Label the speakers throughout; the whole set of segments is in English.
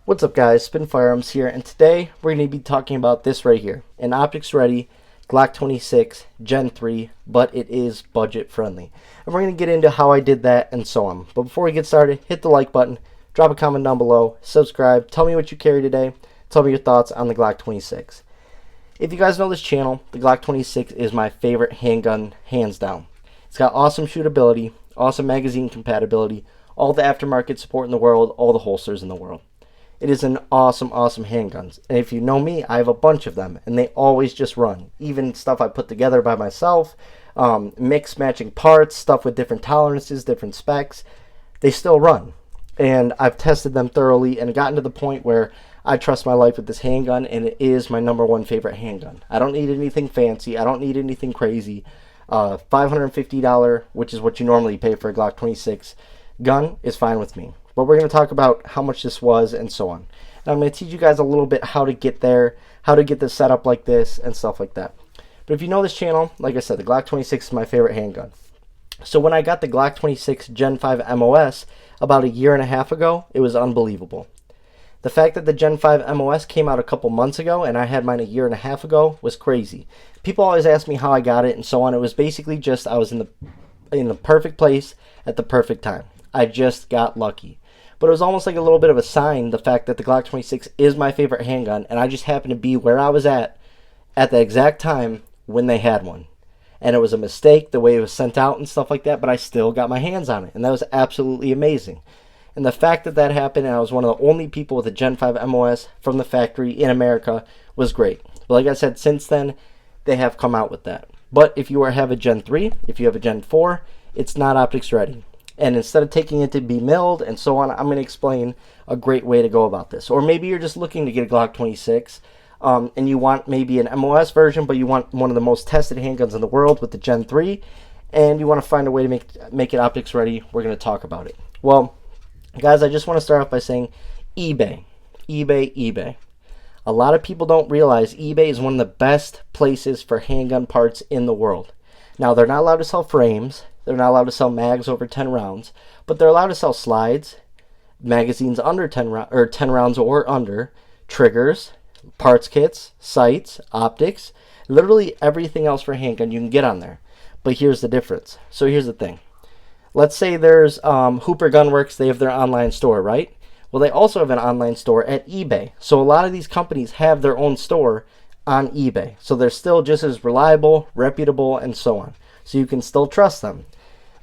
Speaker 1: What's up guys, Spin Firearms here, and today we're going to be talking about this right here, an Optics Ready Glock 26 Gen 3, but it is budget friendly. And we're going to get into how I did that and so on. But before we get started, hit the like button, drop a comment down below, subscribe, tell me what you carry today, tell me your thoughts on the Glock 26. If you guys know this channel, the Glock 26 is my favorite handgun, hands down. It's got awesome shootability, awesome magazine compatibility, all the aftermarket support in the world, all the holsters in the world. It is an awesome handgun. And if you know me, I have a bunch of them, and they always just run. Even stuff I put together by myself, mix matching parts, stuff with different tolerances, different specs, they still run. And I've tested them thoroughly and gotten to the point where I trust my life with this handgun, and it is my #1 favorite handgun. I don't need anything fancy. I don't need anything crazy. $550, which is what you normally pay for a Glock 26 gun, is fine with me. But we're going to talk about how much this was and so on. And I'm going to teach you guys a little bit how to get there, how to get this set up like this and stuff like that. But if you know this channel, like I said, the Glock 26 is my favorite handgun. So when I got the Glock 26 Gen 5 MOS about a year and a half ago, it was unbelievable. The fact that the Gen 5 MOS came out a couple months ago and I had mine a year and a half ago was crazy. People always ask me how I got it and so on. It was basically just I was in the perfect place at the perfect time. I just got lucky. But it was almost like a little bit of a sign, the fact that the Glock 26 is my favorite handgun, and I just happened to be where I was at the exact time when they had one. And it was a mistake, the way it was sent out and stuff like that, but I still got my hands on it, and that was absolutely amazing. And the fact that that happened, and I was one of the only people with a Gen 5 MOS from the factory in America, was great. But like I said, since then, they have come out with that. But if you have a Gen 3, if you have a Gen 4, it's not optics ready. And instead of taking it to be milled and so on, I'm going to explain a great way to go about this. Or maybe you're just looking to get a Glock 26 and you want maybe an MOS version, but you want one of the most tested handguns in the world with the Gen 3, and you want to find a way to make it optics ready. We're going to talk about it. Well, guys, I just want to start off by saying eBay. eBay. A lot of people don't realize eBay is one of the best places for handgun parts in the world. Now, they're not allowed to sell frames. They're not allowed to sell mags over 10 rounds, but they're allowed to sell slides, magazines under 10 rounds or under, triggers, parts kits, sights, optics, literally everything else for a handgun you can get on there. But here's the difference. So here's the thing. Let's say there's Hooper Gunworks. They have their online store, right? Well, they also have an online store at eBay. So a lot of these companies have their own store on eBay. So they're still just as reliable, reputable, and so on. So you can still trust them.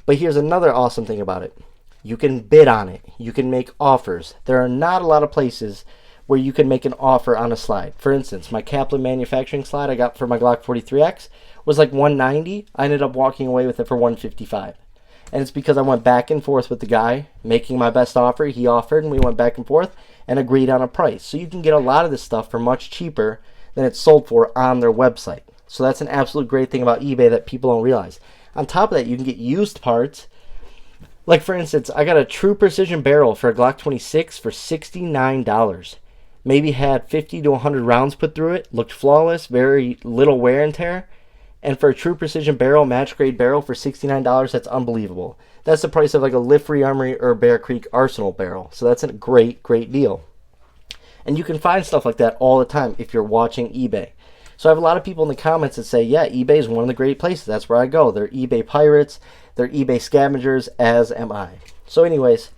Speaker 1: But here's another awesome thing about it. You can bid on it. You can make offers. There are not a lot of places where you can make an offer on a slide. For instance, my Kaplan manufacturing slide I got for my Glock 43X was like $190. I ended up walking away with it for $155. And it's because I went back and forth with the guy, making my best offer. He offered, and we went back and forth and agreed on a price. So you can get a lot of this stuff for much cheaper than it's sold for on their website. So that's an absolute great thing about eBay that people don't realize. On top of that, you can get used parts. Like, for instance, I got a true precision barrel for a Glock 26 for $69. Maybe had 50 to 100 rounds put through it. Looked flawless, very little wear and tear. And for a true precision barrel, match grade barrel for $69, that's unbelievable. That's the price of like a Lift Free Armory or Bear Creek Arsenal barrel. So that's a great deal. And you can find stuff like that all the time if you're watching eBay. So I have a lot of people in the comments that say, yeah, eBay is one of the great places. That's where I go. They're eBay pirates. They're eBay scavengers, as am I. So anyways,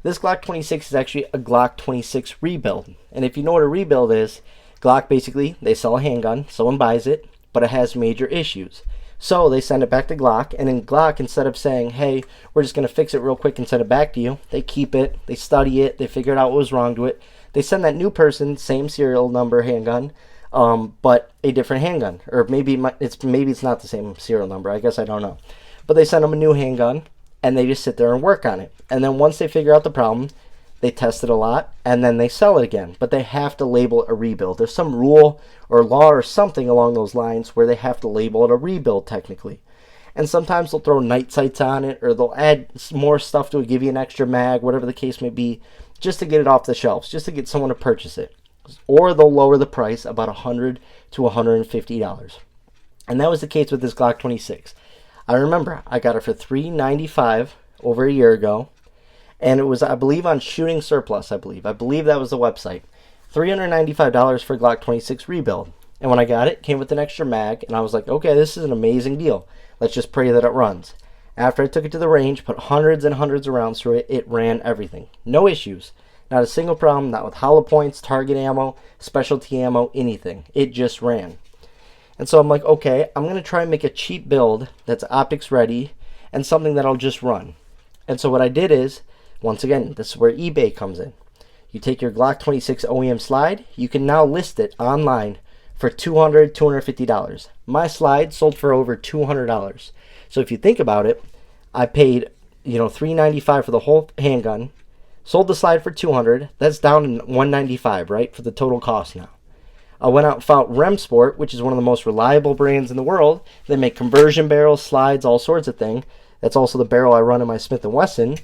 Speaker 1: this Glock 26 is actually a Glock 26 rebuild. And if you know what a rebuild is, Glock basically, they sell a handgun. Someone buys it, but it has major issues. So they send it back to Glock. And in Glock, instead of saying, hey, we're just going to fix it real quick and send it back to you, they keep it. They study it. They figure out what was wrong to it. They send that new person, same serial number handgun, but a different handgun, or maybe it's not the same serial number. I guess I don't know, but they send them a new handgun, and they just sit there and work on it. And then once they figure out the problem, they test it a lot, and then they sell it again. But they have to label it a rebuild. There's some rule or law or something along those lines where they have to label it a rebuild technically. And sometimes they'll throw night sights on it, or they'll add more stuff to it, give you an extra mag, whatever the case may be, just to get it off the shelves, just to get someone to purchase it. Or they'll lower the price about $100 to $150. And that was the case with this Glock 26. I remember I got it for $395 over a year ago, and it was, I believe, on Shooting Surplus. I believe that was the website. $395 for Glock 26 rebuild. And when I got it, it came with an extra mag, and I was like, okay, this is an amazing deal. Let's just pray that it runs. After I took it to the range, put hundreds and hundreds of rounds through it, it ran everything. No issues. Not a single problem, not with hollow points, target ammo, specialty ammo, anything. It just ran. And so I'm like, okay, I'm going to try and make a cheap build that's optics ready and something that'll just run. And so what I did is, once again, this is where eBay comes in. You take your Glock 26 OEM slide, you can now list it online for $200, $250. My slide sold for over $200. So if you think about it, I paid, $395 for the whole handgun, sold the slide for $200. That's down to $195, right, for the total cost now. I went out and found Remsport, which is one of the most reliable brands in the world. They make conversion barrels, slides, all sorts of things. That's also the barrel I run in my Smith & Wesson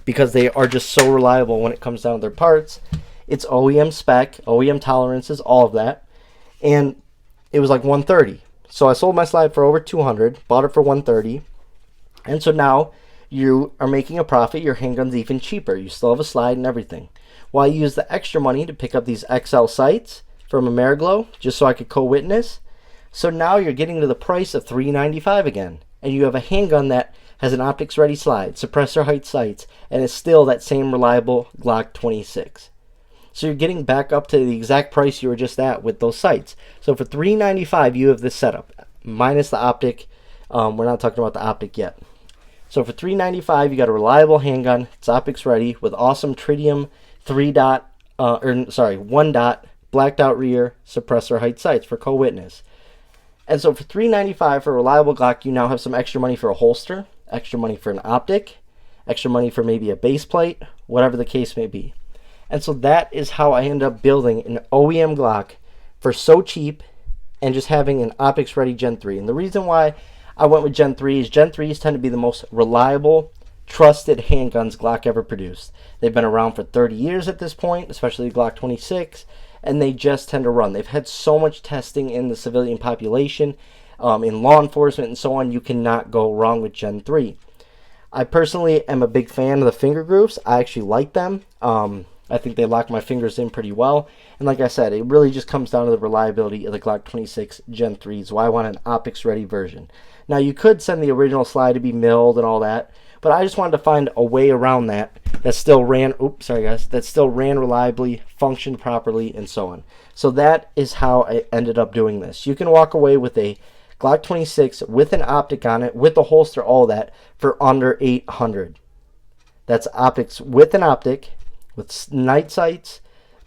Speaker 1: because they are just so reliable when it comes down to their parts. It's OEM spec, OEM tolerances, all of that. And it was like $130. So I sold my slide for over $200, bought it for $130. And so now you are making a profit. Your handgun's even cheaper. You still have a slide and everything. Well, I used the extra money to pick up these XL sights from Ameriglow just so I could co-witness. So now you're getting to the price of $395 again. And you have a handgun that has an optics ready slide, suppressor height sights, and is still that same reliable Glock 26. So you're getting back up to the exact price you were just at with those sights. So for $395, you have this setup, minus the optic. We're not talking about the optic yet. So for $395, you got a reliable handgun. It's optics ready with awesome tritium 1 dot blacked out rear suppressor height sights for co-witness. And so for $395 for a reliable Glock, you now have some extra money for a holster, extra money for an optic, extra money for maybe a base plate, whatever the case may be. And so that is how I end up building an OEM Glock for so cheap and just having an optics ready Gen 3. And the reason why I went with Gen 3 is Gen 3s tend to be the most reliable, trusted handguns Glock ever produced. They've been around for 30 years at this point, especially the Glock 26, and they just tend to run. They've had so much testing in the civilian population, in law enforcement and so on, you cannot go wrong with Gen 3. I personally am a big fan of the finger grooves. I actually like them. I think they lock my fingers in pretty well. And like I said, it really just comes down to the reliability of the Glock 26 Gen 3s, why I want an optics ready version. Now you could send the original slide to be milled and all that, but I just wanted to find a way around that still ran, that still ran reliably, functioned properly, and so on. So that is how I ended up doing this. You can walk away with a Glock 26 with an optic on it, with the holster, all that, for under $800. That's optics with an optic, with night sights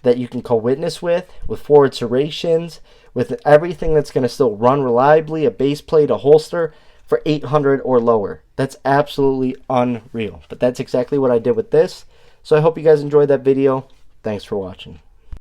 Speaker 1: that you can co-witness with forward serrations, with everything that's going to still run reliably, a base plate, a holster, for $800 or lower. That's absolutely unreal. But that's exactly what I did with this. So I hope you guys enjoyed that video. Thanks for watching.